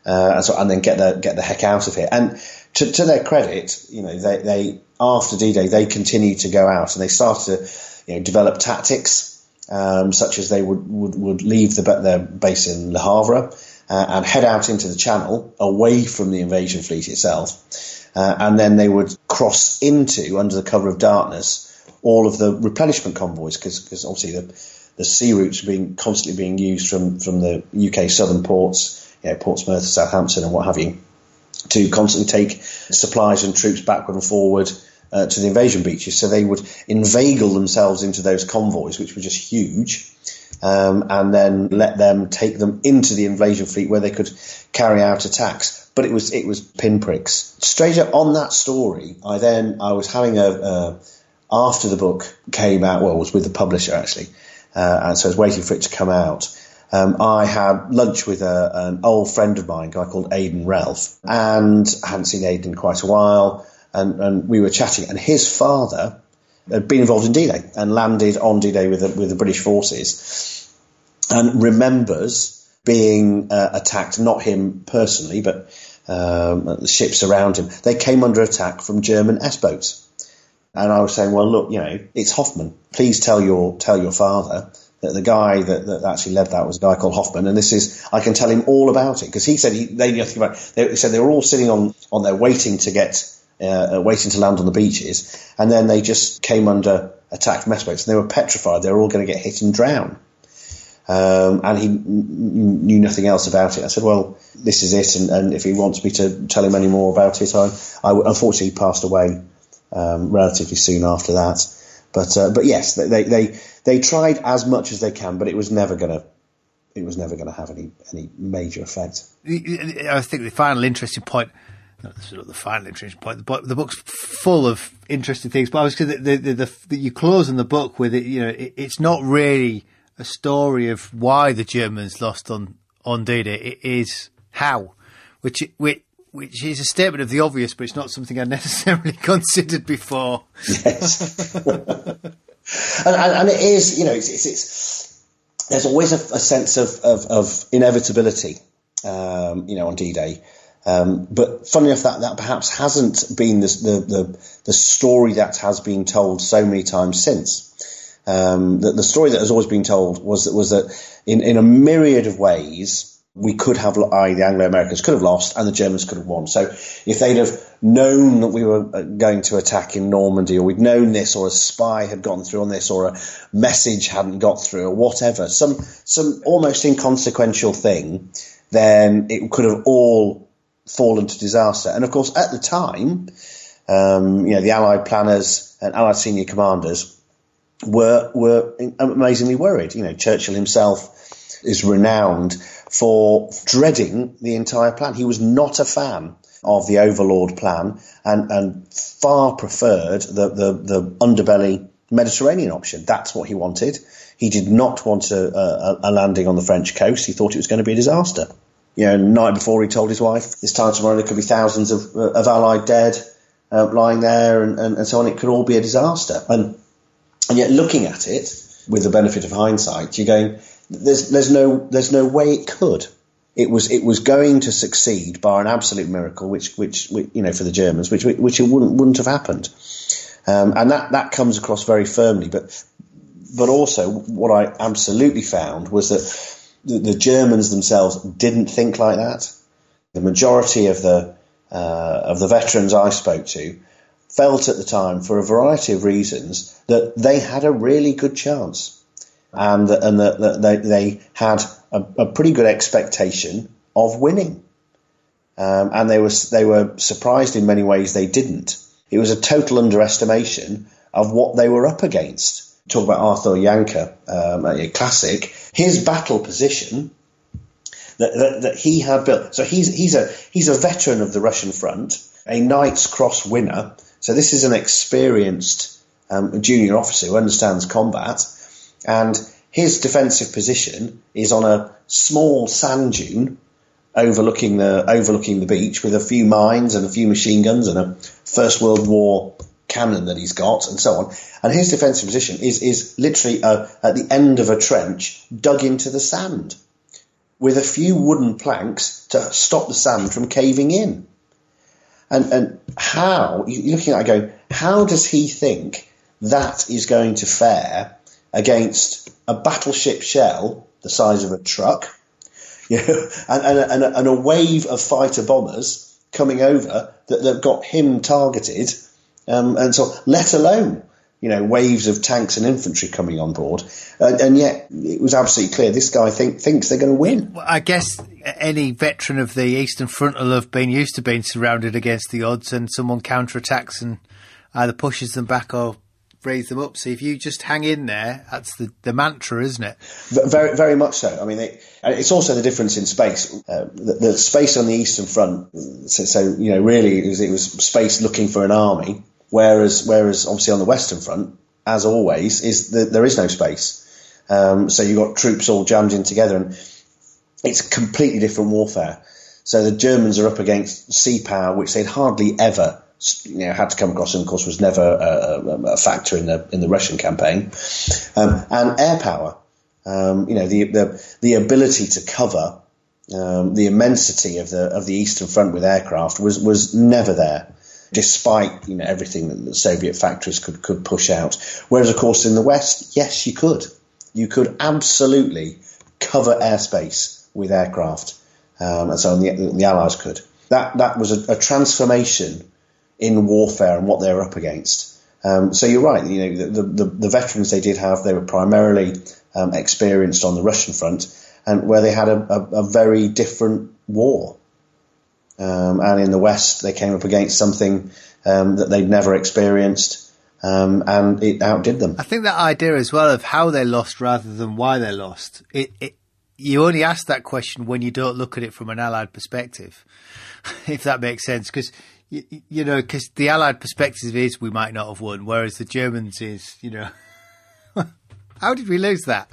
And then get the heck out of here. And to their credit, they after D-Day they continued to go out, and they started to develop tactics, such as they would leave their base in Le Havre and head out into the Channel away from the invasion fleet itself, and then they would cross into, under the cover of darkness, all of the replenishment convoys, because obviously the sea routes were constantly being used from the UK southern ports. Portsmouth, Southampton and what have you, to constantly take supplies and troops backward and forward to the invasion beaches. So they would inveigle themselves into those convoys, which were just huge, and then let them take them into the invasion fleet where they could carry out attacks. But it was pinpricks. Straight up on that story, I was having after the book came out, well, it was with the publisher actually, and so I was waiting for it to come out. I had lunch with an old friend of mine, a guy called Aidan Ralph, and I hadn't seen Aidan in quite a while, and we were chatting, and his father had been involved in D-Day and landed on D-Day with the British forces, and remembers being attacked, not him personally, but the ships around him. They came under attack from German S-boats. And I was saying, well, look, it's Hoffmann. Please tell your father that the guy that actually led that was a guy called Hoffmann, and I can tell him all about it, because he said they knew nothing about it. They said they were all sitting on there waiting to land on the beaches, and then they just came under attack from S-boats, and they were petrified. They were all going to get hit and drown. And he knew nothing else about it. I said, well, this is it, and if he wants me to tell him any more about it, I unfortunately passed away relatively soon after that. But yes, they tried as much as they can, but it was never gonna have any major effect. I think the final interesting point. Not the final interesting point. The book's full of interesting things, but I was because you close in the book with it. It's not really a story of why the Germans lost on D-Day. It is how, which is a statement of the obvious, but it's not something I necessarily considered before. Yes. and it is, it's there's always a sense of inevitability, on D-Day. But funny enough, that perhaps hasn't been the story that has been told so many times since. The story that has always been told was that in a myriad of ways, we could have, the Anglo-Americans could have lost and the Germans could have won. So if they'd have known that we were going to attack in Normandy, or we'd known this, or a spy had gone through on this, or a message hadn't got through, or whatever, some almost inconsequential thing, then it could have all fallen to disaster. And of course, at the time, the Allied planners and Allied senior commanders were amazingly worried. Churchill himself is renowned for dreading the entire plan. He was not a fan of the Overlord plan and far preferred the underbelly Mediterranean option. That's what he wanted. He did not want a landing on the French coast. He thought it was going to be a disaster. The night before he told his wife, this time tomorrow there could be thousands of Allied dead lying there and so on. It could all be a disaster. And yet looking at it with the benefit of hindsight, you're going, there's no way it could. It was going to succeed by an absolute miracle, which for the Germans, which it wouldn't have happened, and that comes across very firmly. But also, what I absolutely found was that the Germans themselves didn't think like that. The majority of the veterans I spoke to felt at the time, for a variety of reasons, that they had a really good chance, and that they had a pretty good expectation of winning. And they were surprised in many ways they didn't. It was a total underestimation of what they were up against. Talk about Arthur Janker, a classic. His battle position that he had built. So he's a veteran of the Russian front, a Knight's Cross winner. So this is an experienced junior officer who understands combat, and his defensive position is on a small sand dune overlooking the beach, with a few mines and a few machine guns and a First World War cannon that he's got, and so on. And his defensive position is literally at the end of a trench dug into the sand, with a few wooden planks to stop the sand from caving in. And how, you're looking at it going, how does he think that is going to fare against a battleship shell the size of a truck, and a wave of fighter bombers coming over that got him targeted, and so, let alone, waves of tanks and infantry coming on board, and yet it was absolutely clear this guy thinks they're going to win. Well, I guess any veteran of the Eastern Front will have been used to being surrounded against the odds, and someone counterattacks and either pushes them back or raise them up. So if you just hang in there, that's the mantra, isn't it? Very, very much so. I mean, it's also the difference in space. The space on the Eastern Front, so really it was space looking for an army, whereas obviously on the Western Front, as always, there is no space. So you've got troops all jammed in together, and it's completely different warfare. So the Germans are up against sea power, which they'd hardly ever had to come across, and of course was never a factor in the Russian campaign, and air power. The ability to cover the immensity of the Eastern Front with aircraft was never there, despite everything that the Soviet factories could push out. Whereas, of course, in the West, yes, you could absolutely cover airspace with aircraft, and so the Allies could. That was a transformation in warfare and what they were up against. So you're right. The veterans they did have, they were primarily experienced on the Russian front, and where they had a very different war. And in the West, they came up against something that they'd never experienced, and it outdid them. I think that idea as well of how they lost rather than why they lost. You only ask that question when you don't look at it from an Allied perspective, if that makes sense, because. Because the Allied perspective is we might not have won, whereas the Germans is, how did we lose that?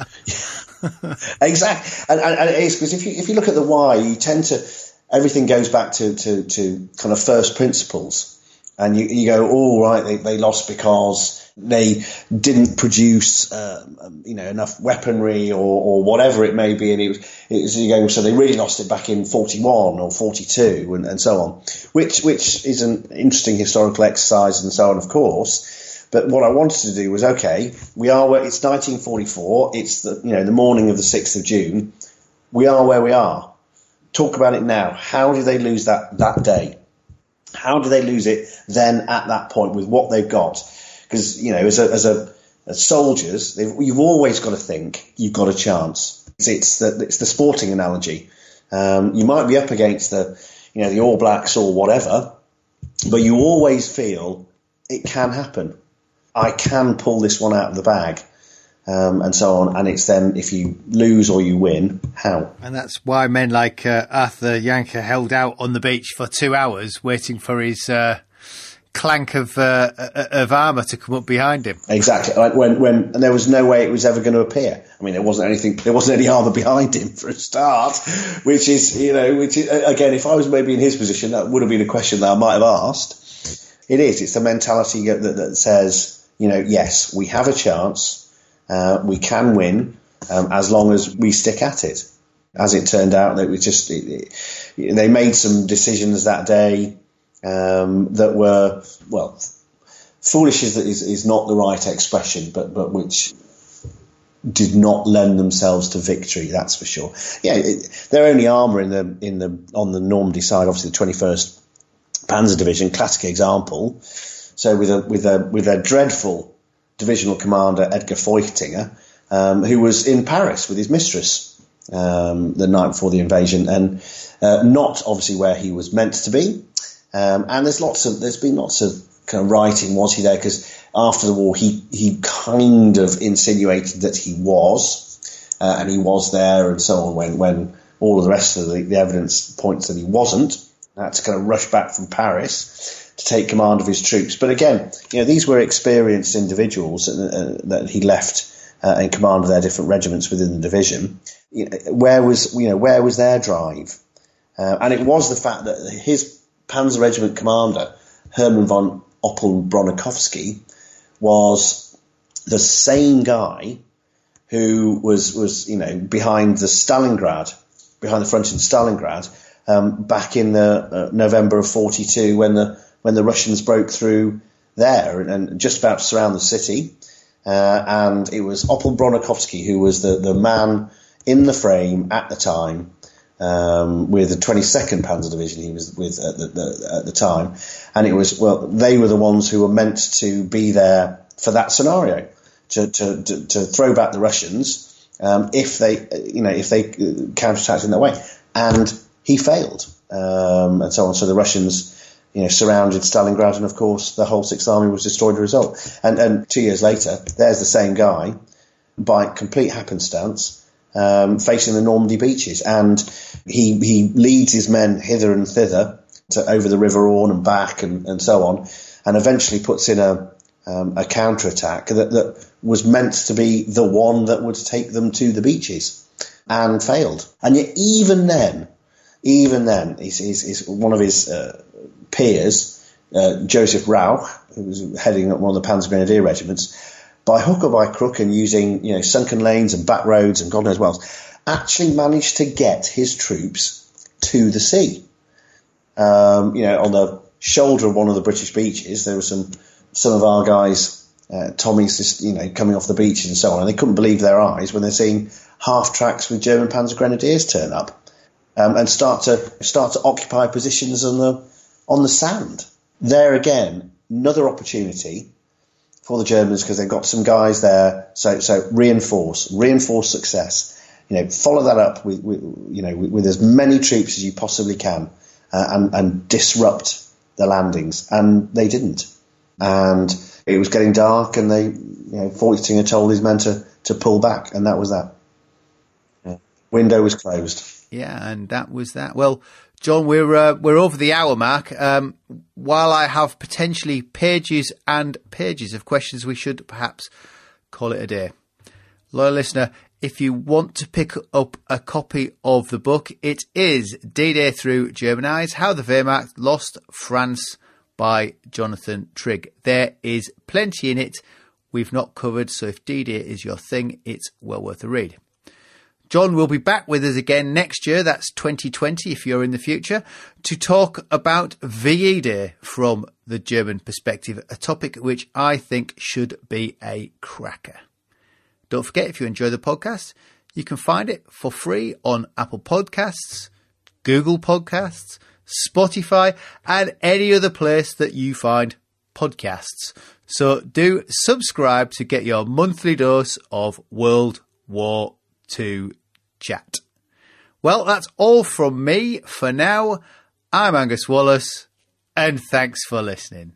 Exactly, and it is, because if you look at the why, you tend to, everything goes back to kind of first principles, and you go, oh right, they lost because they didn't produce enough weaponry or whatever it may be, and it was you go, so they really lost it back in 41 or 42 and so on, which is an interesting historical exercise and so on, of course. But what I wanted to do was, okay, it's 1944, it's the morning of the 6th of June, we are where we are. Talk about it now. How did they lose that day? How do they lose it then at that point with what they've got? Because, as soldiers, you've always got to think you've got a chance. It's the sporting analogy. You might be up against the All Blacks or whatever, but you always feel it can happen. I can pull this one out of the bag, and so on. And it's then if you lose or you win, how? And that's why men like Arthur Janker held out on the beach for 2 hours waiting for his clank of armour to come up behind him. Exactly. Like when there was no way it was ever going to appear. I mean, there wasn't any armour behind him for a start, which is again, if I was maybe in his position, that would have been a question that I might have asked. It's the mentality that says, yes, we have a chance, we can win, as long as we stick at it. As it turned out, that they made some decisions that day that were, well, foolish is not the right expression, but which did not lend themselves to victory. That's for sure. Yeah, their only armour on the Normandy side, obviously the 21st Panzer Division, classic example. So with their dreadful divisional commander Edgar Feuchtinger, who was in Paris with his mistress the night before the invasion, and not obviously where he was meant to be. And there's been lots of kind of writing. Was he there? Because after the war, he kind of insinuated that he was, and he was there, and so on. When all of the rest of the evidence points that he wasn't, had to kind of rush back from Paris to take command of his troops. But again, these were experienced individuals that he left in command of their different regiments within the division. Where was their drive? And it was the fact that his Panzer Regiment commander, Hermann von Oppel-Bronickowski, was the same guy who was behind the front in Stalingrad, back in the November of 42 when the Russians broke through there and just about to surround the city. And it was Oppel-Bronickowski who was the man in the frame at the time, with the 22nd Panzer Division he was with at the time. And it was, they were the ones who were meant to be there for that scenario, to throw back the Russians, if they counterattacked in that way. And he failed, and so on. So the Russians, surrounded Stalingrad, and of course the whole Sixth Army was destroyed as a result. And 2 years later, there's the same guy, by complete happenstance, facing the Normandy beaches, and he leads his men hither and thither over the River Orne and back, and so on, and eventually puts in a counterattack that was meant to be the one that would take them to the beaches, and failed. And yet, even then, he's one of his peers, Joseph Rauch, who was heading up one of the Panzer Grenadier regiments, by hook or by crook, and using sunken lanes and back roads and God knows what else, actually managed to get his troops to the sea. On the shoulder of one of the British beaches, there were some of our guys, Tommies, just coming off the beaches and so on, and they couldn't believe their eyes when they're seeing half tracks with German Panzer Grenadiers turn up, and start to occupy positions on the sand. There again, another opportunity for the Germans, because they've got some guys there. So reinforce success. Follow that up with as many troops as you possibly can, and disrupt the landings. And they didn't. And it was getting dark, and Feuchtinger told his men to pull back, and that was that. Yeah. Window was closed. Yeah, and that was that. Well, John, we're over the hour mark. While I have potentially pages and pages of questions, we should perhaps call it a day. Loyal listener, if you want to pick up a copy of the book, it is D-Day Through German Eyes, How the Wehrmacht Lost France by Jonathan Trigg. There is plenty in it we've not covered, so if D-Day is your thing, it's well worth a read. John will be back with us again next year, that's 2020 if you're in the future, to talk about VE Day from the German perspective, a topic which I think should be a cracker. Don't forget, if you enjoy the podcast, you can find it for free on Apple Podcasts, Google Podcasts, Spotify, and any other place that you find podcasts. So do subscribe to get your monthly dose of World War II chat. Well, that's all from me for now. I'm Angus Wallace, and thanks for listening.